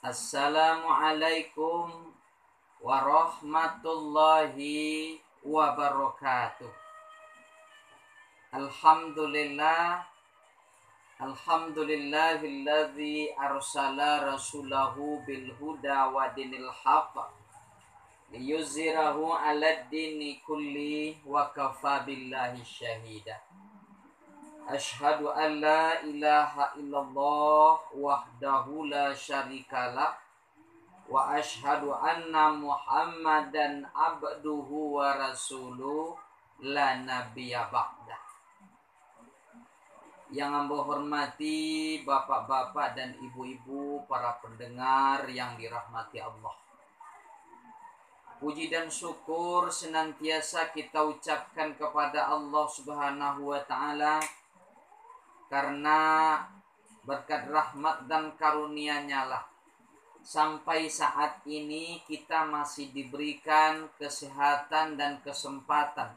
Assalamualaikum warahmatullahi wabarakatuh. Alhamdulillahilladzi arsala rasulahu bil huda wa dinil haqq liyuzhirahu 'alad dini kulli wa kafa billahi syahida. Asyhadu an la ilaha illallah wahdahu la syarikalah wa asyhadu anna Muhammadan abduhu wa rasuluh la nabiyya ba'dah. Yang ambo hormati bapak-bapak dan ibu-ibu para pendengar yang dirahmati Allah. Puji dan syukur senantiasa kita ucapkan kepada Allah Subhanahu wa taala karena berkat rahmat dan karunia-Nya lah sampai saat ini kita masih diberikan kesehatan dan kesempatan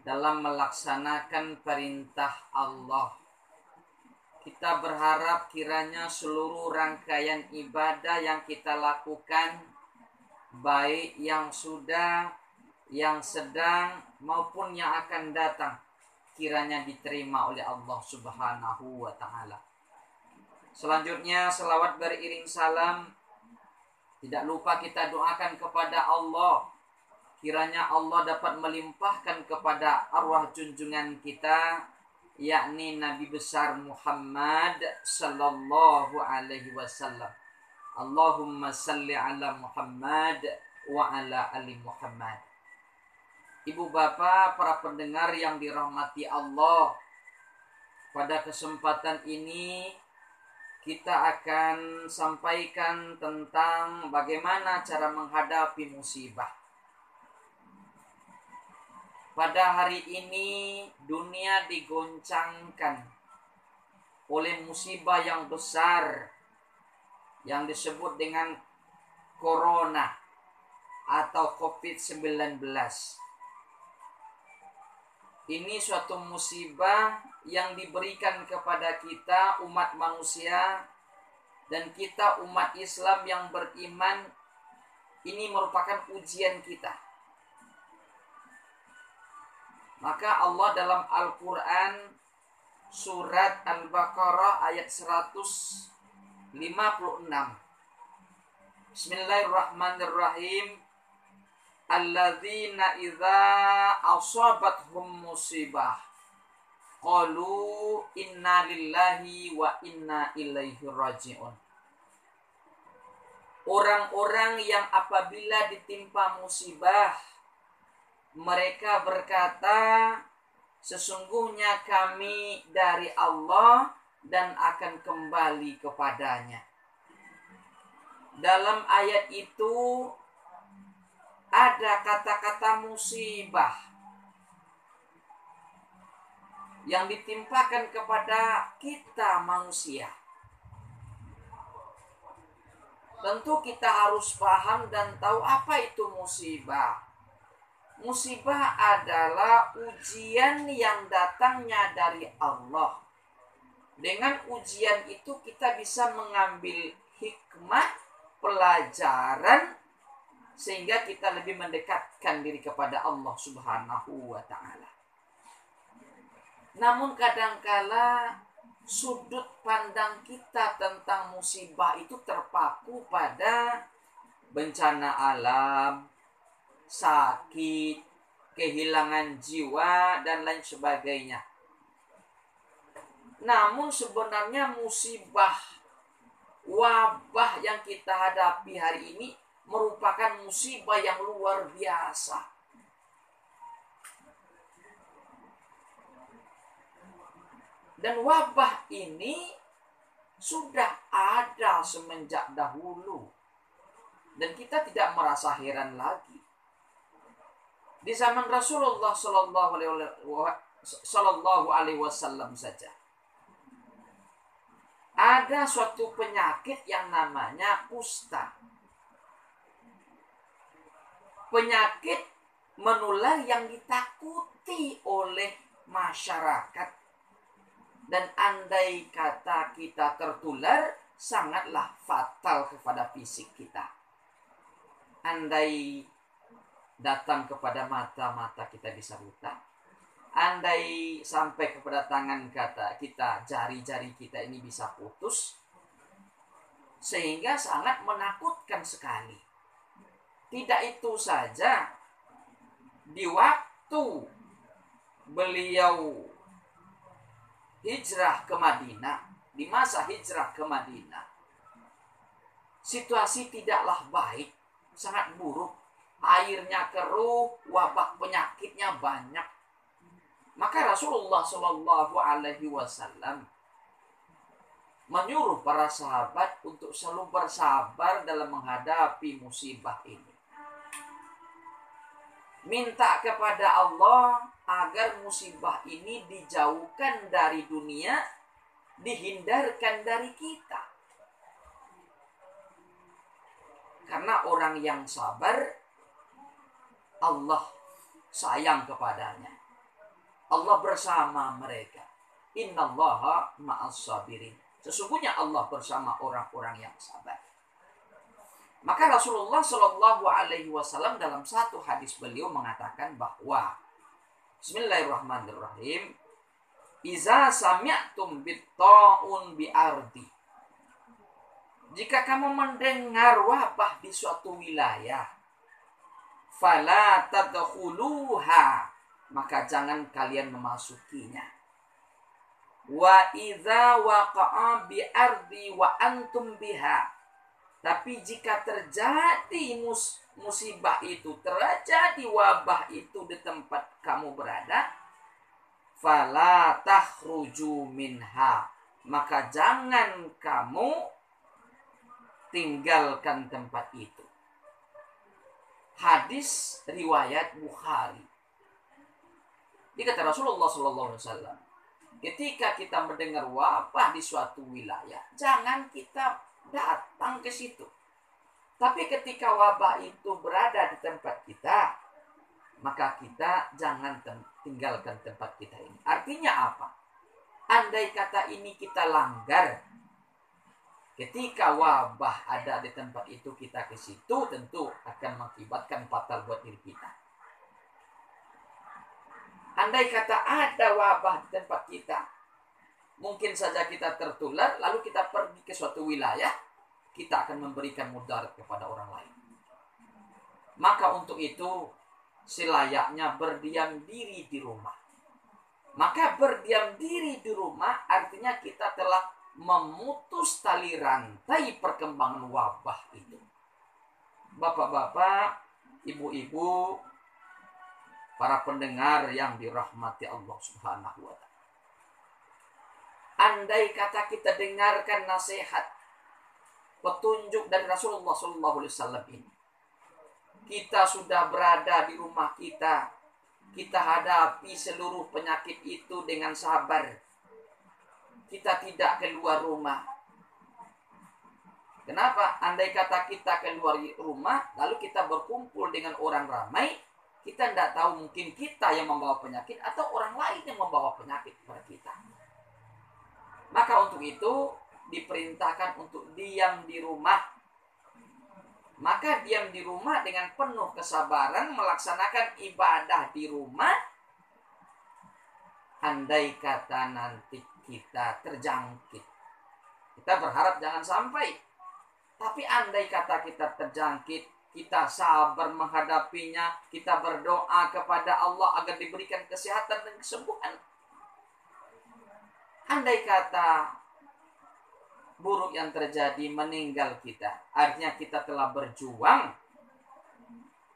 dalam melaksanakan perintah Allah. Kita berharap kiranya seluruh rangkaian ibadah yang kita lakukan, baik yang sudah, yang sedang maupun yang akan datang, kiranya diterima oleh Allah Subhanahu wa ta'ala. Selanjutnya selawat beriring salam, tidak lupa kita doakan kepada Allah, kiranya Allah dapat melimpahkan kepada arwah junjungan kita, yakni Nabi besar Muhammad sallallahu alaihi wasallam. Allahumma salli ala Muhammad wa ala ali Muhammad. Ibu bapak, para pendengar yang dirahmati Allah, pada kesempatan ini kita akan sampaikan tentang bagaimana cara menghadapi musibah. Pada hari ini dunia digoncangkan oleh musibah yang besar yang disebut dengan Corona atau COVID-19. Ini suatu musibah yang diberikan kepada kita umat manusia, dan kita umat Islam yang beriman, ini merupakan ujian kita. Maka Allah dalam Al-Quran surat Al-Baqarah ayat 156, Bismillahirrahmanirrahim. Alladzina idza asabathum musibah qalu inna lillahi wa inna ilaihi raji'un. Orang-orang yang apabila ditimpa musibah, mereka berkata, sesungguhnya kami dari Allah dan akan kembali kepadanya. Dalam ayat itu ada kata-kata musibah yang ditimpakan kepada kita manusia. Tentu kita harus paham dan tahu apa itu musibah. Musibah adalah ujian yang datangnya dari Allah. Dengan ujian itu kita bisa mengambil hikmah, pelajaran, sehingga kita lebih mendekatkan diri kepada Allah Subhanahu wa ta'ala. Namun kadangkala sudut pandang kita tentang musibah itu terpaku pada bencana alam, sakit, kehilangan jiwa, dan lain sebagainya. Namun sebenarnya musibah, wabah yang kita hadapi hari ini merupakan musibah yang luar biasa. Dan wabah ini sudah ada semenjak dahulu, dan kita tidak merasa heran lagi. Di zaman Rasulullah Sallallahu Alaihi Wasallam saja ada suatu penyakit yang namanya kusta. Penyakit menular yang ditakuti oleh masyarakat. Dan andai kata kita tertular, sangatlah fatal kepada fisik kita. Andai datang kepada mata kita bisa buta. Andai sampai kepada tangan kita, jari-jari kita ini bisa putus. Sehingga sangat menakutkan sekali. Tidak itu saja, di waktu beliau hijrah ke Madinah, di masa hijrah ke Madinah, situasi tidaklah baik, sangat buruk. Airnya keruh, wabah penyakitnya banyak. Maka Rasulullah Shallallahu Alaihi Wasallam menyuruh para sahabat untuk selalu bersabar dalam menghadapi musibah ini. Minta kepada Allah agar musibah ini dijauhkan dari dunia, dihindarkan dari kita. Karena orang yang sabar, Allah sayang kepadanya. Allah bersama mereka. Innallaha ma'as sabirin. Sesungguhnya Allah bersama orang-orang yang sabar. Maka Rasulullah Shallallahu Alaihi Wasallam dalam satu hadis beliau mengatakan bahwa Bismillahirrahmanirrahim. Iza sami'tum bitta'un bi'ardi. Jika kamu mendengar wabah di suatu wilayah, fala tadkhuluha, maka jangan kalian memasukinya. Wa idza waqa'a bi ardi wa antum biha. Tapi jika terjadi musibah itu, terjadi wabah itu di tempat kamu berada, fala takhruju minha, maka jangan kamu tinggalkan tempat itu. Hadis riwayat Bukhari. Dia kata Rasulullah SAW, ketika kita mendengar wabah di suatu wilayah, jangan kita datang ke situ. Tapi ketika wabah itu berada di tempat kita, maka kita jangan tinggalkan tempat kita ini. Artinya apa? Andai kata ini kita langgar, ketika wabah ada di tempat itu, kita ke situ, tentu akan mengakibatkan fatal buat diri kita. Andai kata ada wabah di tempat kita, mungkin saja kita tertular, lalu kita pergi ke suatu wilayah, kita akan memberikan mudarat kepada orang lain. Maka untuk itu, selayaknya berdiam diri di rumah. Maka berdiam diri di rumah artinya kita telah memutus tali rantai perkembangan wabah itu. Bapak-bapak, ibu-ibu, para pendengar yang dirahmati Allah Subhanahu wa Ta'ala. Andai kata kita dengarkan nasihat, petunjuk dari Rasulullah SAW ini, kita sudah berada di rumah kita, kita hadapi seluruh penyakit itu dengan sabar. Kita tidak keluar rumah. Kenapa? Andai kata kita keluar rumah, lalu kita berkumpul dengan orang ramai, kita tidak tahu mungkin kita yang membawa penyakit atau orang lain yang membawa penyakit kepada kita. Maka untuk itu diperintahkan untuk diam di rumah. Maka diam di rumah dengan penuh kesabaran melaksanakan ibadah di rumah. Andai kata nanti kita terjangkit, kita berharap jangan sampai. Tapi andai kata kita terjangkit, kita sabar menghadapinya, kita berdoa kepada Allah agar diberikan kesehatan dan kesembuhan. Andai kata buruk yang terjadi meninggal kita, artinya kita telah berjuang,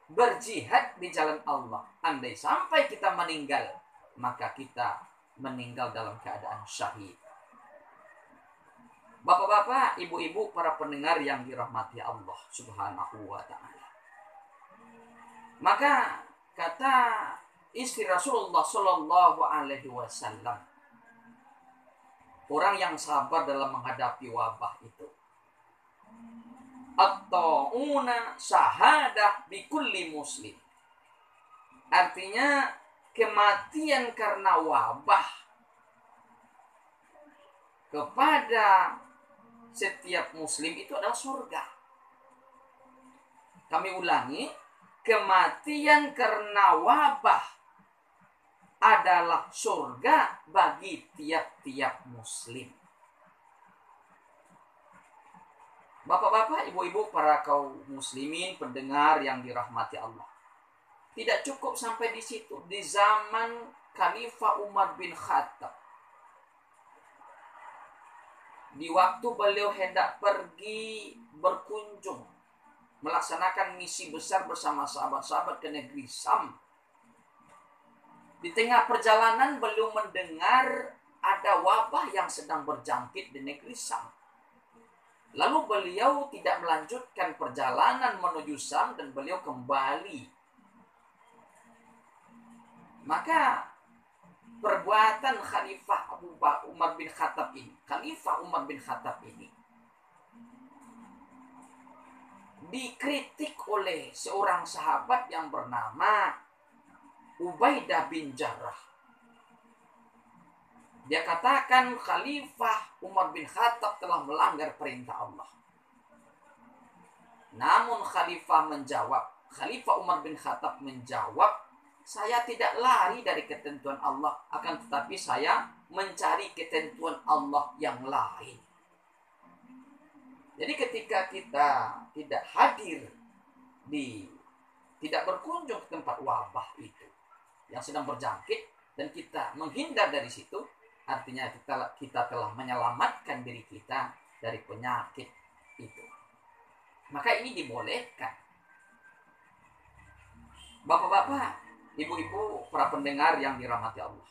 berjihad di jalan Allah. Andai sampai kita meninggal, maka kita meninggal dalam keadaan syahid. Bapak-bapak, ibu-ibu, para pendengar yang dirahmati Allah Subhanahu wa Ta'ala. Maka kata istri Rasulullah Sallallahu Alaihi Wasallam, orang yang sabar dalam menghadapi wabah itu, at-ta'una syahadah bikulli muslim. Artinya kematian karena wabah kepada setiap muslim itu adalah surga. Kami ulangi, kematian karena wabah adalah surga bagi tiap-tiap muslim. Bapak-bapak, ibu-ibu, para kaum muslimin, pendengar yang dirahmati Allah. Tidak cukup sampai di situ. Di zaman Khalifah Umar bin Khattab, di waktu beliau hendak pergi berkunjung, melaksanakan misi besar bersama sahabat-sahabat ke negeri Syam. Di tengah perjalanan beliau mendengar ada wabah yang sedang berjangkit di negeri Syam. Lalu beliau tidak melanjutkan perjalanan menuju Syam dan beliau kembali. Maka perbuatan Khalifah Umar bin Khattab ini dikritik oleh seorang sahabat yang bernama Ubaidah bin Jarrah. Dia katakan Khalifah Umar bin Khattab telah melanggar perintah Allah. Namun Khalifah Umar bin Khattab menjawab, saya tidak lari dari ketentuan Allah, akan tetapi saya mencari ketentuan Allah yang lain. Jadi ketika kita tidak hadir tidak berkunjung ke tempat wabah itu yang sedang berjangkit dan kita menghindar dari situ, artinya kita telah menyelamatkan diri kita dari penyakit itu. Maka ini dibolehkan. Bapak-bapak, ibu-ibu, para pendengar yang dirahmati Allah.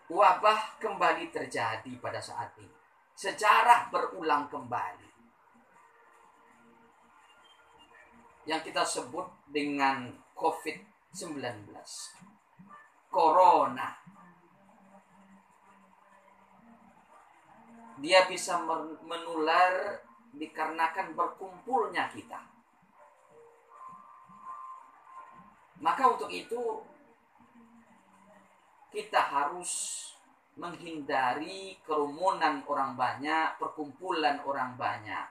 Wabah kembali terjadi pada saat ini. Sejarah berulang kembali. Yang kita sebut dengan COVID-19. Corona. Dia bisa menular dikarenakan berkumpulnya kita. Maka untuk itu kita harus menghindari kerumunan orang banyak, perkumpulan orang banyak.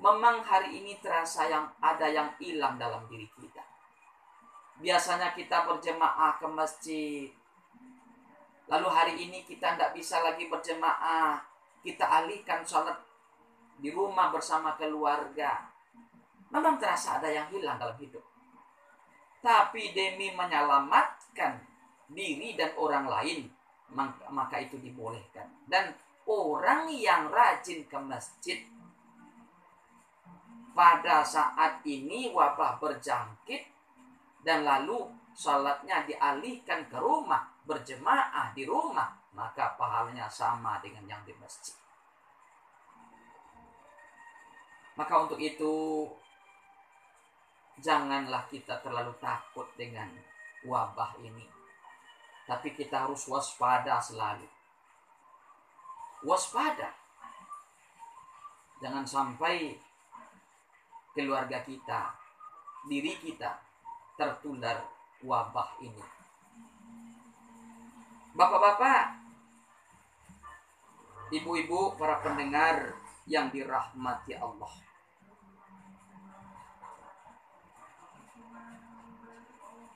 Memang hari ini terasa ada yang hilang dalam diri kita. Biasanya kita berjemaah ke masjid. Lalu hari ini kita tidak bisa lagi berjemaah. Kita alihkan sholat di rumah bersama keluarga. Memang terasa ada yang hilang dalam hidup. Tapi demi menyelamatkan diri dan orang lain, maka itu dibolehkan. Dan orang yang rajin ke masjid pada saat ini wabah berjangkit dan lalu sholatnya dialihkan ke rumah, berjemaah di rumah, maka pahalanya sama dengan yang di masjid. Maka untuk itu janganlah kita terlalu takut dengan wabah ini. Tapi kita harus waspada selalu. Waspada. Jangan sampai keluarga kita, diri kita tertular wabah ini. Bapak-bapak, ibu-ibu, para pendengar yang dirahmati Allah.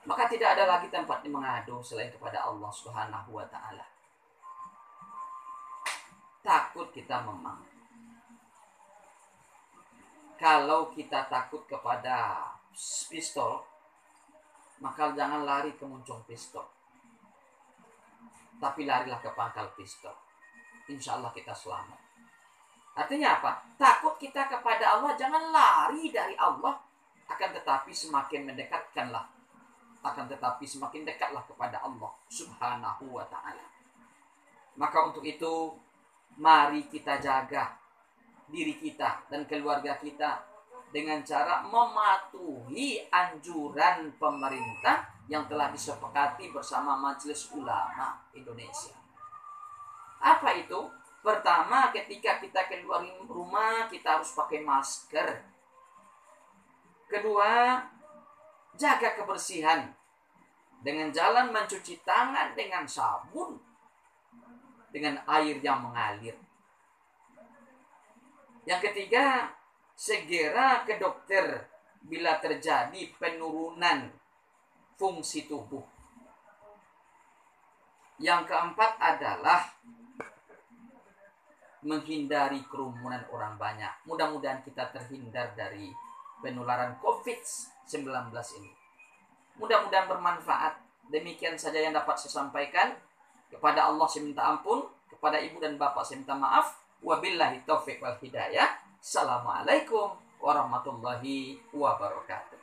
Maka tidak ada lagi tempat mengadu selain kepada Allah Subhanahu wa ta'ala. Takut kita memang. Kalau kita takut kepada pistol, maka jangan lari ke muncung pistol. Tapi larilah ke pangkal pistol. Insya Allah kita selamat. Artinya apa? Takut kita kepada Allah, jangan lari dari Allah. Akan tetapi semakin mendekatkanlah. Akan tetapi semakin dekatlah kepada Allah Subhanahu wa ta'ala. Maka untuk itu, mari kita jaga diri kita dan keluarga kita dengan cara mematuhi anjuran pemerintah yang telah disepakati bersama Majelis Ulama Indonesia. Apa itu? Pertama, ketika kita keluar rumah, kita harus pakai masker. Kedua, jaga kebersihan dengan jalan mencuci tangan dengan sabun, dengan air yang mengalir. Yang ketiga, segera ke dokter bila terjadi penurunan fungsi tubuh. Yang keempat adalah menghindari kerumunan orang banyak. Mudah-mudahan kita terhindar dari penularan COVID-19 ini. Mudah-mudahan bermanfaat. Demikian saja yang dapat saya sampaikan. Kepada Allah saya minta ampun, kepada ibu dan bapak saya minta maaf. Wabillahi taufiq wal hidayah. Assalamualaikum warahmatullahi wabarakatuh.